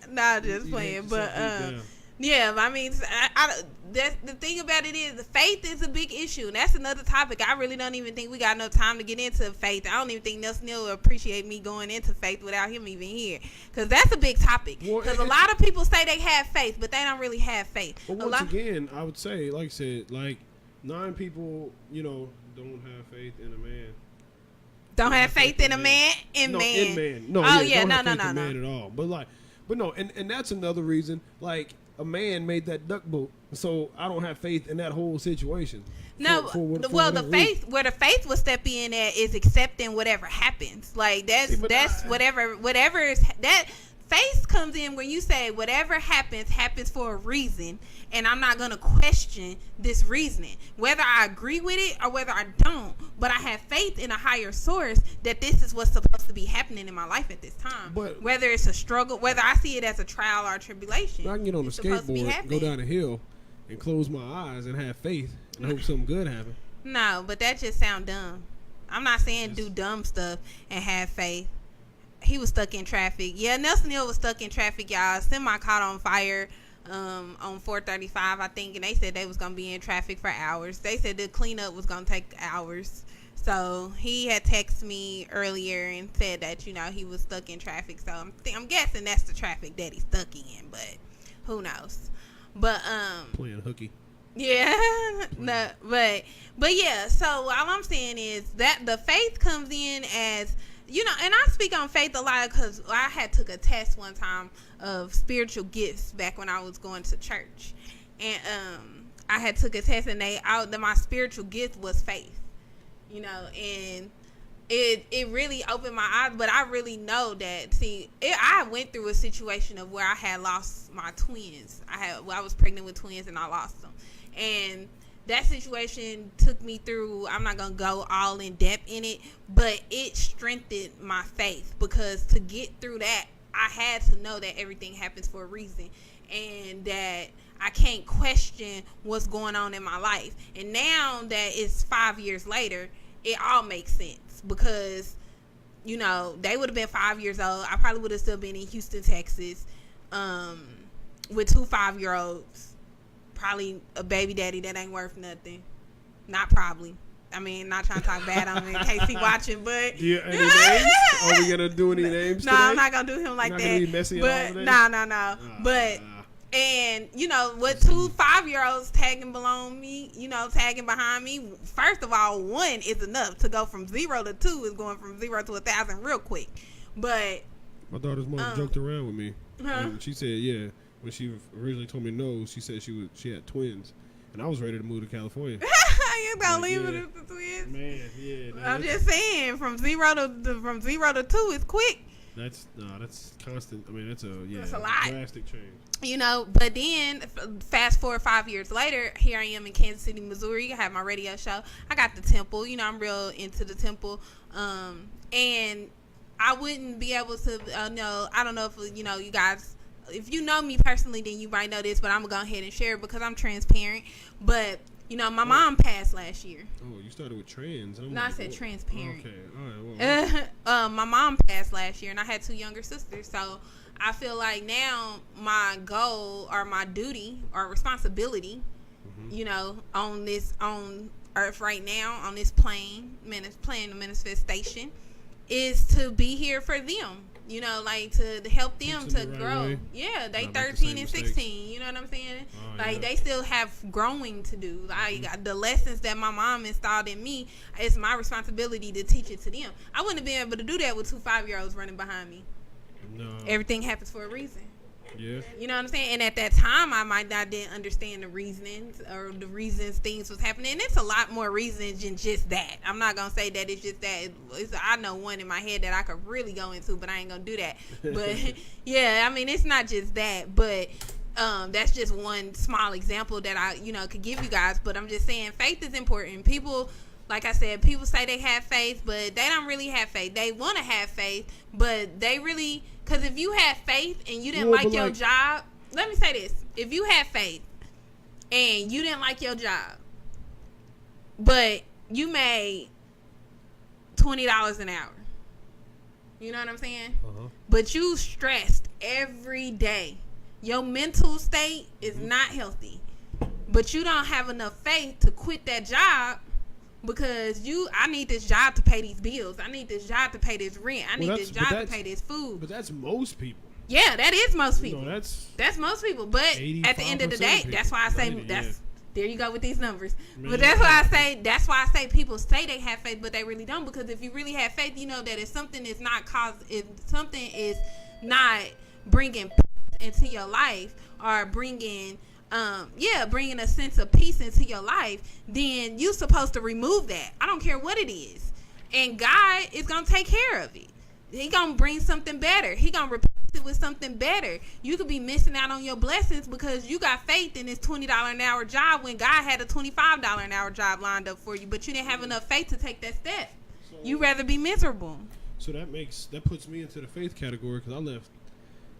Nah, just playing. But yeah, I mean, that's the thing about it is the faith is a big issue, and that's another topic. I really don't even think we got enough time to get into faith. I don't even think Nelson El will appreciate me going into faith without him even here, because that's a big topic. Because a lot of people say they have faith, but they don't really have faith. But once again, I would say, like I said, like 9 people, don't have faith in a man. Don't have faith in a man? In man. No, don't have faith in man at all. But no, and that's another reason. Like, a man made that duck boat, so I don't have faith in that whole situation. No, where the faith will step in at is accepting whatever happens. Like that's whatever is that. Faith comes in when you say whatever happens for a reason, and I'm not going to question this reasoning, whether I agree with it or whether I don't, but I have faith in a higher source that this is what's supposed to be happening in my life at this time. But whether it's a struggle, whether I see it as a trial or a tribulation. I can get on the skateboard, go down a hill, and close my eyes and have faith and hope something good happens. No, but that just sounds dumb. I'm not saying do dumb stuff and have faith. He was stuck in traffic. Yeah, Nelson El was stuck in traffic, y'all. Semi caught on fire on 435, I think, and they said they was gonna be in traffic for hours. They said the cleanup was gonna take hours. So he had texted me earlier and said that he was stuck in traffic. So I'm guessing that's the traffic that he's stuck in, but who knows? But playing hooky. Yeah, no, but yeah. So all I'm saying is that the faith comes in as. And I speak on faith a lot because I had took a test one time of spiritual gifts back when I was going to church, and I had took a test, and my spiritual gift was faith, and it really opened my eyes. But I really know that. I went through a situation of where I had lost my twins. I was pregnant with twins, and I lost them, and that situation took me through. I'm not going to go all in depth in it, but it strengthened my faith, because to get through that, I had to know that everything happens for a reason, and that I can't question what's going on in my life. And now that it's 5 years later, it all makes sense, because, they would have been 5 years old. I probably would have still been in Houston, Texas, with 2 5-year-olds. Probably a baby daddy that ain't worth nothing. Not probably. I mean, not trying to talk bad on him in case he watching, but yeah, any names? Are we gonna do any names? No, I'm not gonna do him like that. Gonna be messy but no. But and what 2 5-year-olds tagging behind me. First of all, 1 is enough to go from 0 to 2 is going from 0 to 1,000 real quick. But my daughter's mom joked around with me. She said, yeah. When she originally told me no, she said she had twins, and I was ready to move to California. You don't leave it with the twins, man. Yeah, I'm just saying, from 0 to 2 is quick. That's constant. I mean, that's a lot. Drastic change. But then fast forward 5 years later, here I am in Kansas City, Missouri. I have my radio show. I got the temple. I'm real into the temple, and I wouldn't be able to. I don't know if you guys. If you know me personally, then you might know this, but I'm going to go ahead and share it because I'm transparent. But, my mom passed last year. Oh, you started with trans. I said transparent. Okay, all right. Well, my mom passed last year, and I had 2 younger sisters. So I feel like now my goal or my duty or responsibility, on earth right now, on this plane of manifestation, is to be here for them. You know, like to help them Teach them to the right grow. way. Yeah, they Not make the 13 same and mistakes. 16. You know what I'm saying? Oh, Like yeah. they still have growing to do. Like the lessons that my mom installed in me, it's my responsibility to teach it to them. I wouldn't have been able to do that with 2 5-year-olds running behind me. No. Everything happens for a reason. Yeah. You know what I'm saying? And at that time, I might not didn't understand the reasonings or the reasons things was happening. And it's a lot more reasons than just that. I'm not gonna say that it's just that. I know one in my head that I could really go into, but I ain't gonna do that. But yeah, I mean, it's not just that, but that's just one small example that I could give you guys. But I'm just saying, faith is important. People. Like I said, people say they have faith, but they don't really have faith. They want to have faith, but they really... Because if you had faith and you didn't like your job... Let me say this. If you had faith and you didn't like your job, but you made $20 an hour. You know what I'm saying? Uh-huh. But you stressed every day. Your mental state is not healthy. But you don't have enough faith to quit that job... Because I need this job to pay these bills. I need this job to pay this rent. I need this job to pay this food. But that's most people. Yeah, that is most people. That's most people. But at the end of the day, that's why I say 90, there you go with these numbers. Man. But that's why I say people say they have faith, but they really don't. Because if you really have faith, you know that if something is not bringing peace into your life or bringing a sense of peace into your life, then you're supposed to remove that. I don't care what it is. And God is going to take care of it. He going to bring something better. He going to replace it with something better. You could be missing out on your blessings because you got faith in this $20 an hour job when God had a $25 an hour job lined up for you, but you didn't have enough faith to take that step. You rather be miserable. So that puts me into the faith category because I left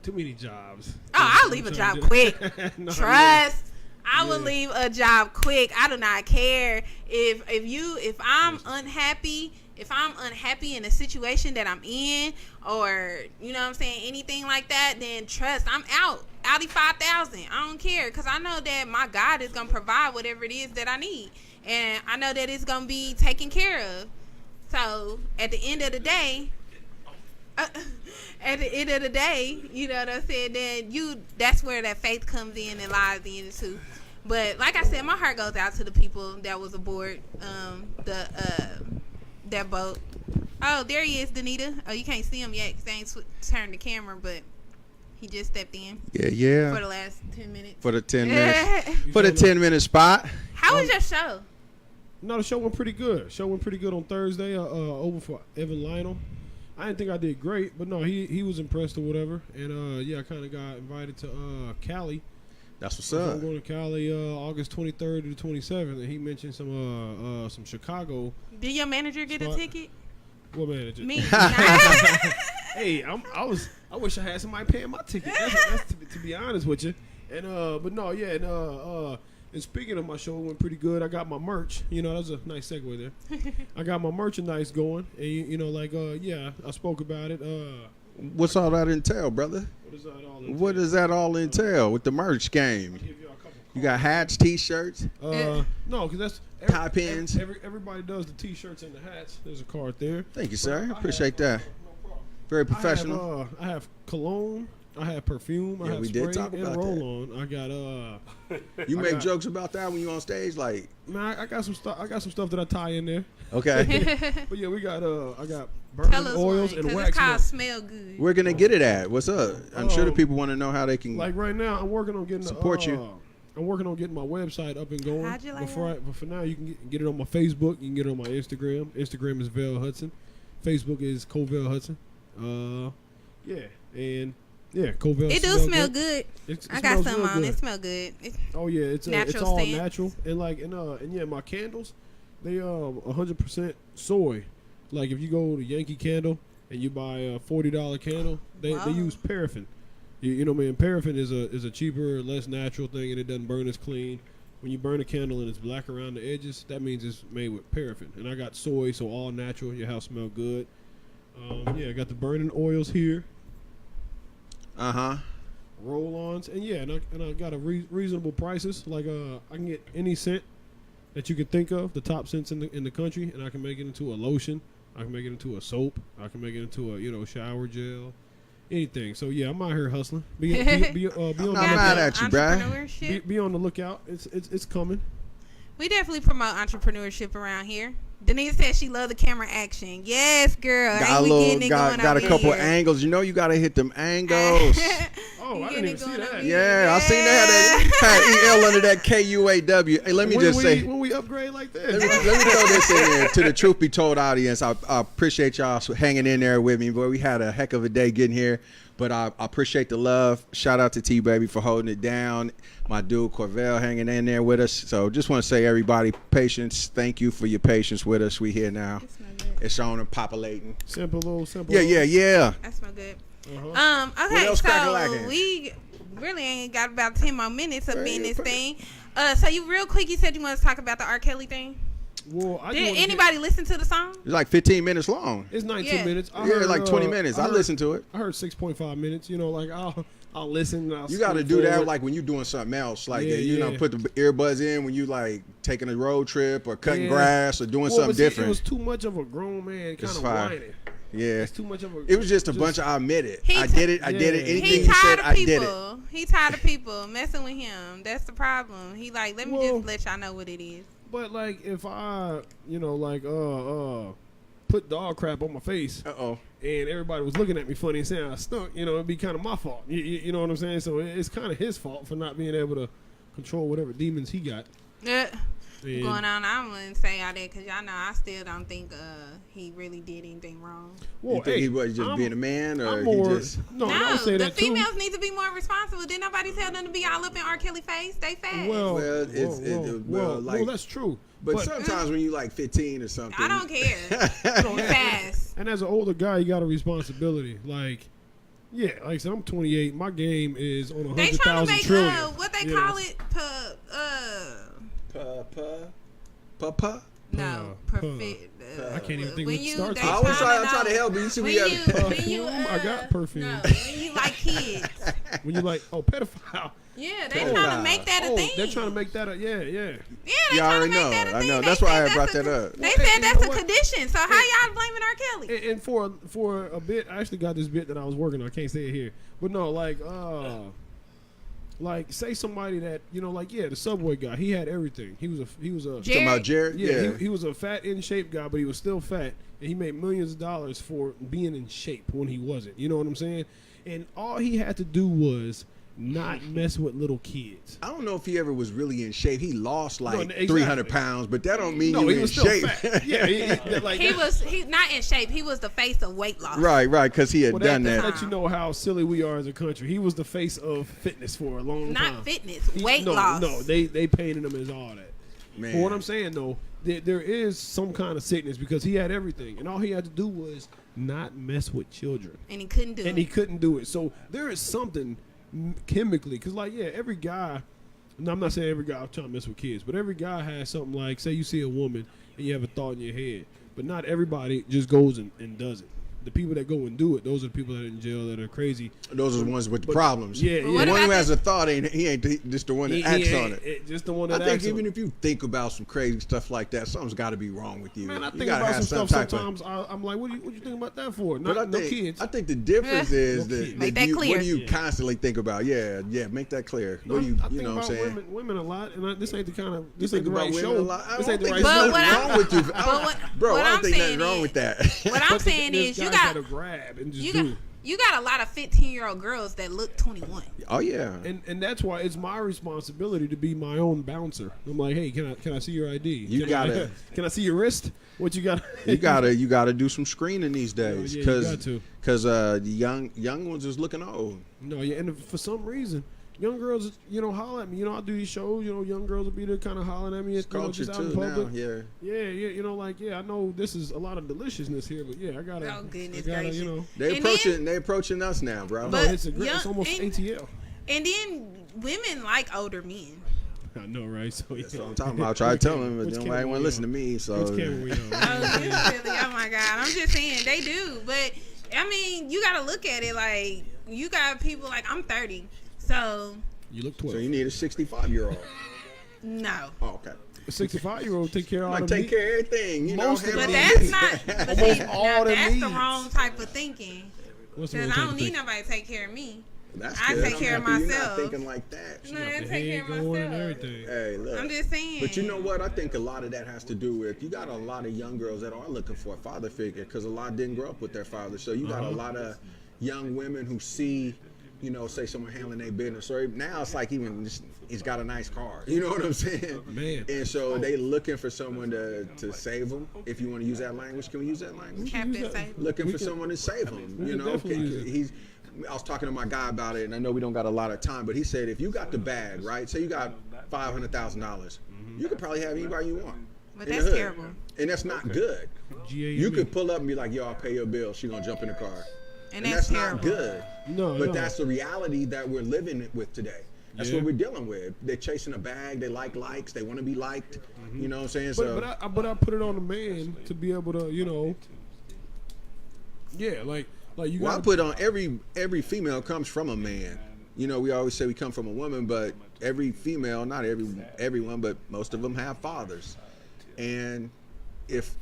too many jobs. Oh, I'll leave a job quick. No, Trust. Yeah. I will leave a job quick. I do not care if I'm unhappy. If I'm unhappy in a situation that I'm in, or you know what I'm saying, anything like that, then trust, I'm out. Audi 5000. I don't care because I know that my God is gonna provide whatever it is that I need, and I know that it's gonna be taken care of. So at the end of the day. You know what I'm saying, then that's where that faith comes in and lies in too. But like I said, my heart goes out to the people that was aboard that boat. Oh, there he is, Danita. Oh, you can't see him yet because they ain't turned the camera, but he just stepped in. Yeah. For the last 10 minutes. For the 10 minutes. For the 10-minute spot. How was your show? No, the show went pretty good. On Thursday over for Evan Lionel. I didn't think I did great, but no, he was impressed or whatever. And I kind of got invited to Cali. That's what's I'm up. going to Cali August 23rd to the 27th, and he mentioned some Chicago. Did your manager get a ticket? What manager? Me. Hey, I wish I had somebody paying my ticket. That's to be honest with you. And but no, yeah, and speaking of my show, it went pretty good. I got my merch. You know, that was a nice segue there. I got my merchandise going, and I spoke about it. What's all that entail, brother? What does that all entail with the merch game? You got hats, T-shirts? No, because that's tie pins. Everybody does the T-shirts and the hats. There's a card there. Thank you, sir. Appreciate that. Very professional. I have cologne. I have perfume. I have spray and roll-on. I got You make jokes about that when you on stage, like? Man, I got some stuff. I got some stuff that I tie in there. Okay. But yeah, we got I got burning oils and wax. It's called Smell Good. We're gonna get it at. What's up? I'm sure the people want to know how they can. Like right now, I'm working on getting support you. I'm working on getting my website up and going. How'd you like But for now, you can get it on my Facebook. You can get it on my Instagram. Instagram is Vel Hudson. Facebook is Covell Hudson. Covell. It do smell good. I got some on. It smell good. It's all natural. And yeah, my candles, they 100% soy. Like if you go to Yankee Candle and you buy a $40 candle, they use paraffin. You know, man, paraffin is a cheaper, less natural thing, and it doesn't burn as clean. When you burn a candle and it's black around the edges, that means it's made with paraffin. And I got soy, so all natural. Your house smell good. I got the burning oils here. Roll-ons, and I got a reasonable prices. Like I can get any scent that you can think of, the top scents in the country, and I can make it into a lotion. I can make it into a soap. I can make it into a shower gel. anything. So yeah, I'm out here hustling. Be on I'm the not lookout. mad at you, bruh. Entrepreneurship. Be on the lookout. It's coming. We definitely promote entrepreneurship around here. Denise said she loved the camera action. Yes, girl. Got a couple angles. You know you gotta hit them angles. Oh, I didn't even see that. Yeah, I seen that. Had EL under that KUAW. Hey, let me just say, when we upgrade like this, let me throw this in there to the Truth Be Told audience. I appreciate y'all hanging in there with me. Boy, we had a heck of a day getting here, but I appreciate the love. Shout out to TbeyB for holding it down. My dude Corvell hanging in there with us. So just want to say, everybody, patience. Thank you for your patience with us. We here now. It's on and populating. Simple. Yeah. That smell good. What Okay, else so crack-a-lackin'? we really ain't got about 10 more minutes of being this thing. So you real quick, you said you want to talk about the R. Kelly thing. Well, Did anybody listen to the song? It's like 15 minutes long. It's 19 minutes. I Yeah, heard, like 20 minutes. I listened to it. I heard 6.5 minutes. You know, like I'll listen. You got to do that like when you doing something else, like you know, put the earbuds in when you like taking a road trip or cutting grass or doing something different. It was too much of a grown man kind of whining. Yeah, it's too much of a. It was just a bunch of I admit it. I did it. Anything He you said, tired I of did it. people. He tired of people messing with him. That's the problem. He like, let me just let y'all know what it is. But like, if I, put dog crap on my face, and everybody was looking at me funny and saying I stunk, it'd be kind of my fault. You know what I'm saying? So it's kind of his fault for not being able to control whatever demons he got. Yeah. Going on, I wouldn't say all that because y'all know I still don't think he really did anything wrong. Well, you think he was just being a man, or he just no? I don't say the that females too. need to be more responsible. Didn't nobody tell them to be all up in R. Kelly face? They fast. Well, that's true. But sometimes when you like 15 or something, I don't care. You fast. And as an older guy, you got a responsibility. Like, yeah, like I said, I'm 28. My game is on 100,000 trillion. What they call it? No, perfect. I can't even think what it starts. I always try to help you. You see, I got perfume. No, when you like kids. When you like, pedophile. Yeah, they trying to make that a thing. They're trying to make that a Yeah, they you trying to already make know. that a I thing. know. That's why I brought that up. They said that's a condition. So how y'all blaming R. Kelly? And for a bit, I actually got this bit that I was working on. I can't say it here, but no, like say somebody that the Subway guy. He had everything. He was a talking about Jared. Yeah, he was a fat in shape guy, but he was still fat, and he made millions of dollars for being in shape when he wasn't. You know what I'm saying? And all he had to do was not mess with little kids. I don't know if he ever was really in shape. He lost 300 pounds, but that don't mean he in was shape. Fat. Yeah, he was not in shape. He was the face of weight loss. Right, because he had done that. Let you know how silly we are as a country. He was the face of fitness for a long time. Not fitness, weight loss. No, they painted him as all that. Man. But what I'm saying though, there is some kind of sickness because he had everything, and all he had to do was not mess with children. And he couldn't do it. So there is something chemically, because every guy, and I'm not saying every guy trying to mess with kids, but every guy has something like, say you see a woman and you have a thought in your head, but not everybody just goes and does it. The people that go and do it, those are the people that are in jail that are crazy. Those are the ones with the problems. Yeah. The one who has a thought, he ain't just the one that acts on it. Just the one that I think acts even on if you think about some crazy stuff like that, something's got to be wrong with you. Man, I you think gotta about have some stuff sometimes. I'm like, what you think about that for? No kids. I think the difference is Make that clear. What do you constantly think about? Yeah, make that clear. No, what do you, I think know what I'm about saying? women a lot, and this ain't the kind of This ain't the right show. This ain't the right show. But wrong with you, bro. I don't think nothing wrong with that. What I'm saying is, you got to grab and just you got a lot of 15-year-old girls that look 21. Oh yeah, and that's why it's my responsibility to be my own bouncer. I'm like, hey, can I see your ID? Can I see your wrist? What you got? you gotta do some screening these days because the young ones is looking old. No, yeah, and for some reason, young girls, holler at me. I do these shows. Young girls will be there, kind of hollering at me. It's culture just out too in public. now. Yeah. I know this is a lot of deliciousness here, but I gotta. Oh goodness gracious! They approaching us now, bro. But it's almost ATL. And then women like older men. I know, right? So that's what I'm talking about. I try to tell them, but nobody want to listen to me. So. Which camera we on? Oh my God! I'm just saying they do, but I mean, you gotta look at it like you got people like I'm 30. So you look 12. So you need a 65-year-old. No. Oh, okay. A 65-year-old take care of all take care of everything. But that's not. But see, that's the wrong type of thinking. What's Because the I type don't of need thing? nobody to take care of me. That's I good. take I'm care of happy you're not myself. thinking like that. No, I The take care head of going and myself. everything. Hey, look. I'm just saying. But you know what? I think a lot of that has to do with you got a lot of young girls that are looking for a father figure because a lot didn't grow up with their father. So you got a lot of young women who see, you know, say someone handling their business. Or now it's like even just, he's got a nice car. You know what I'm saying? Man. And so they looking for someone to save them. If you want to use that language, can we use that language? Captain Say. Looking for someone to save them. You know, definitely use it. I was talking to my guy about it, and I know we don't got a lot of time, but he said if you got the bag, right? Say you got $500,000, you could probably have anybody you want. But in that's the hood. terrible. And that's not good. You could pull up and be like, "Yo, I'll pay your bill." She gonna jump in the car, And that's terrible. not good. No, But no. that's the reality that we're living with today. That's Yeah. what we're dealing with. They're chasing a bag. They like likes. They want to be liked. You know what I'm saying? But I put it on the man to be able to, you know. Yeah, like you. Well, I gotta- put on every female comes from a man. You know, we always say we come from a woman, but every female, not everyone, but most of them have fathers. And if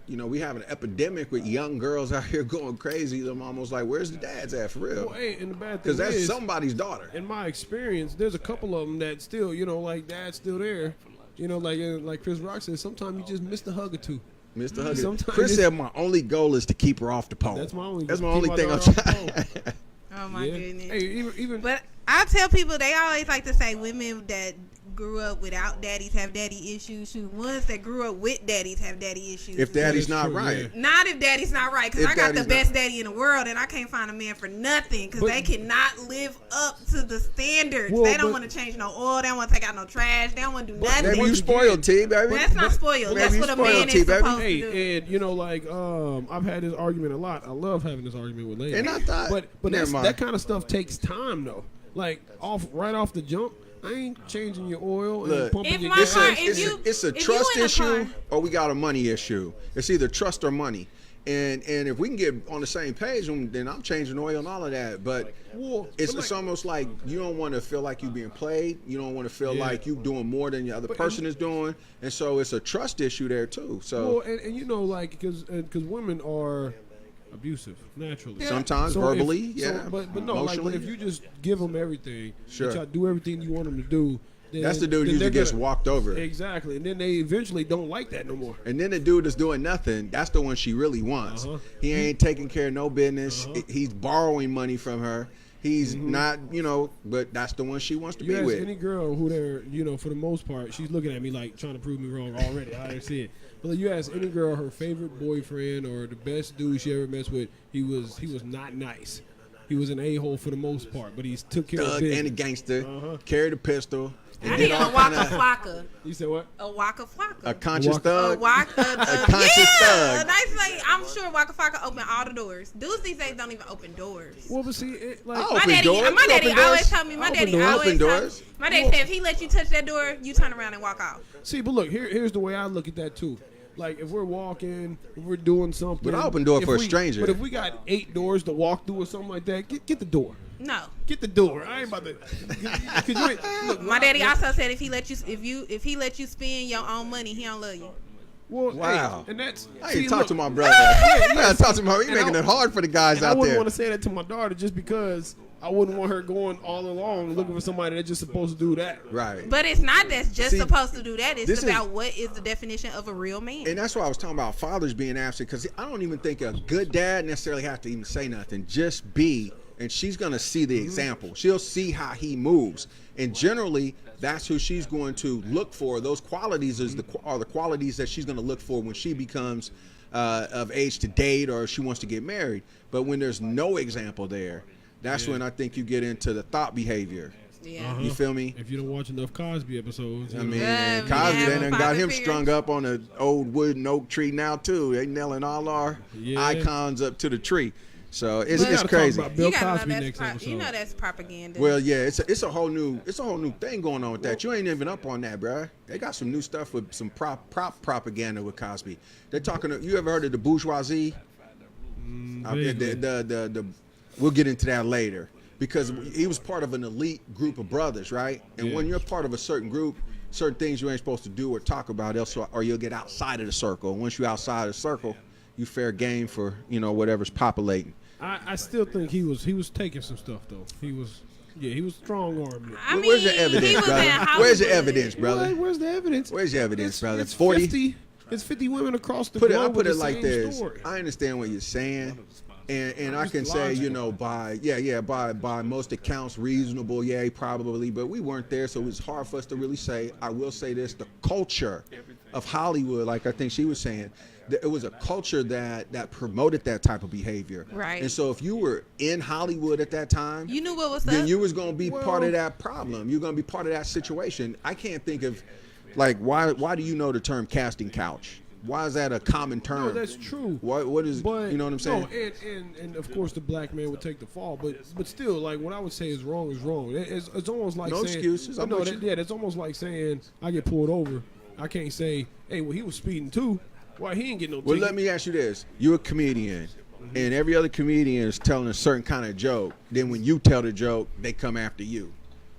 you know, we have an epidemic with young girls out here going crazy, I'm almost like, where's the dads at for real? Well, hey, and the bad thing Because that's is, somebody's daughter. in my experience, there's a couple of them that still, you know, like dad's still there. You know, like Chris Rock said, sometimes you just miss the hug or two. Mr. Huggins. Sometimes Chris it's- said my only goal is to keep her off the pole. That's my only That's my keep only my thing I'm daughter off the trying. pole. Oh my goodness. Hey, even But I tell people they always like to say women that grew up without daddies have daddy issues. Shoot, ones that grew up with daddies have daddy issues. If daddy's That is not true, right. yeah. Not if daddy's not right, because If I got the daddy's best not- daddy in the world, and I can't find a man for nothing, because But- they cannot live up to the standards. Well, they don't but- want to change no oil. They don't want to take out no trash. They don't want to do nothing. Maybe you Once spoiled, T, baby. That's not spoiled. Maybe That's you what a spoiled, man T, is baby. supposed to do. Hey, and you know, like I've had this argument a lot. I love having this argument with ladies. And I thought- but Never mind. that kind of stuff takes time though. Like right off the jump, I ain't changing your oil and Look, pumping If your my gas. car- it's a if you trust in a issue car- or we got a money issue. It's either trust or money. And if we can get on the same page, then I'm changing oil and all of that. But Well, it's but like- almost like you don't want to feel like you're being played. You don't want to feel Yeah. like you're doing more than the other person is doing. And so it's a trust issue there too. So Well, and you know, like because women are abusive naturally. sometimes So verbally, if- yeah. So, but no, like emotionally. if you just give them everything, Sure. try to do everything you want them to do. Then, That's the dude then usually they're gets gonna- walked over. Exactly, and then they eventually don't like that no more. And then the dude that's doing nothing, that's the one she really wants. Uh-huh. He ain't taking care of no business. He's borrowing money from her. He's not, you know, but that's the one she wants to You be ask with. any girl who they're, you know, for the most part, she's looking at me like trying to prove me wrong already. I didn't see it. But you ask any girl her favorite boyfriend or the best dude she ever messed with, he was not nice. He was an a-hole for the most part, but he took care of Thug business. and a gangster, Uh-huh. carried a pistol, and I did need a all Waka kind of Flocka. You said what? A Waka Flocka. a conscious Waka- A thug. Waka, conscious yeah, thug. a nice lady. I'm sure Waka Flocka open all the doors. Dudes these days don't even open doors. Well, but see, it, like, Oh. My Open daddy, doors? my You daddy open always doors? tell me. My Open daddy doors. always Open tell me. doors? My daddy said if he let you touch that door, you turn around and walk out. see, but look, here's the way I look at that too. Like if we're walking, if we're doing something, But I open door if for a stranger. But if we got 8 doors to walk through or something like that, get the door. No. Get the door. I ain't about to. 'Cause you ain't, look, My daddy also said if he let you spend your own money, he don't love you. Well, Wow. hey, and that's. I see, ain't talk look, to my brother. I gotta talk to my. He And making I- it hard for the guys And I out wouldn't there. want to say that to my daughter just because I wouldn't want her going all along looking for somebody that's just supposed to do that. Right. But it's not that's just See, supposed to do that. this It's is- about what is the definition of a real man. And that's why I was talking about fathers being absent, because I don't even think a good dad necessarily have to even say nothing. Just be, and she's going to see the example. She'll see how he moves. And generally, that's who she's going to look for. Those qualities are the qualities that she's going to look for when she becomes of age to date or she wants to get married. But when there's no example there, that's when I think you get into the thought behavior. Yeah. You feel me? If you don't watch enough Cosby episodes, you I know. mean, Yeah, we Cosby have they done got father him figures. strung up on an old wood and oak tree now too. They nailing all our Yeah. icons up to the tree. So it's We gotta talk crazy. about Bill You gotta Cosby know next that's episode. you know that's propaganda. Well, yeah, it's a whole new thing going on with that. You ain't even up on that, bruh. They got some new stuff with some prop propaganda with Cosby. They're talking. You ever heard of the bourgeoisie? Vaguely. We'll get into that later, because he was part of an elite group of brothers, right? And Yeah. when you're part of a certain group, certain things you ain't supposed to do or talk about, else or you'll get outside of the circle. Once you're outside of the circle, you fair game for whatever's populating. I still think he was taking some stuff though. He was strong armed. Where's your evidence, brother? Where's your evidence, brother? Where's the evidence? Where's your evidence, brother? It's 40. It's 50 women across the I globe. put it with the like same this. story. I understand what you're saying. And I Just can say, logical. you know, by most accounts, reasonable, yeah, probably, but we weren't there, so it's hard for us to really say. I will say this: the culture of Hollywood, like I think she was saying, it was a culture that promoted that type of behavior. Right. And so if you were in Hollywood at that time, You knew what was then up. you was going to be part of that problem. You're going to be part of that situation. I can't think of, like, why do you know the term casting couch? Why is that a common term? No, that's true. What is, But, you know what I'm saying? No, and of course the black man would take the fall, but still, like what I would say is wrong is wrong. It's almost like No saying, excuses, I'm No, with you. that's almost like saying I get pulled over. I can't say, hey, well he was speeding too. Why he ain't getting no Well, ticket? let me ask you this: you're a comedian, and every other comedian is telling a certain kind of joke. Then when you tell the joke, they come after you.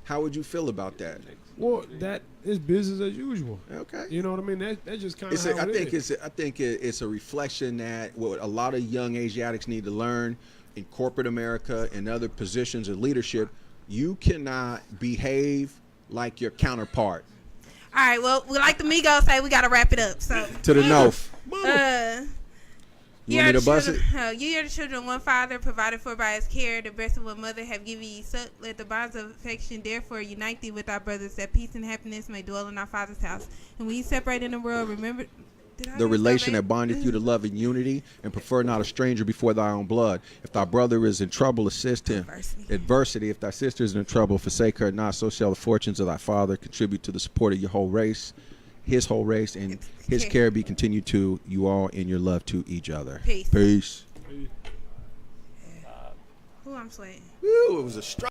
How would you feel about that? Well, that is business as usual. Okay. You know what I mean? That's just kind of how I it is. think it's a reflection that what a lot of young Asiatics need to learn in corporate America and other positions of leadership. You cannot behave like your counterpart. All right. Well, like the Migos say, we gotta wrap it up. So To the north. You want me to bust it? You are the children of one father, provided for by his care. The breast of one mother have given you suck. Let the bonds of affection therefore unite thee with our brothers, that peace and happiness may dwell in our Father's house. And when you separate in the world, remember The relation that bindeth you to love and unity, and prefer not a stranger before thy own blood. If thy brother is in trouble, assist him. Adversity. If thy sister is in trouble, forsake her not. So shall the fortunes of thy father contribute to the support of your whole race, his whole race, and his care be continued to you all in your love to each other. Peace. Peace. Who I'm sweating? Ooh, it was a struggle.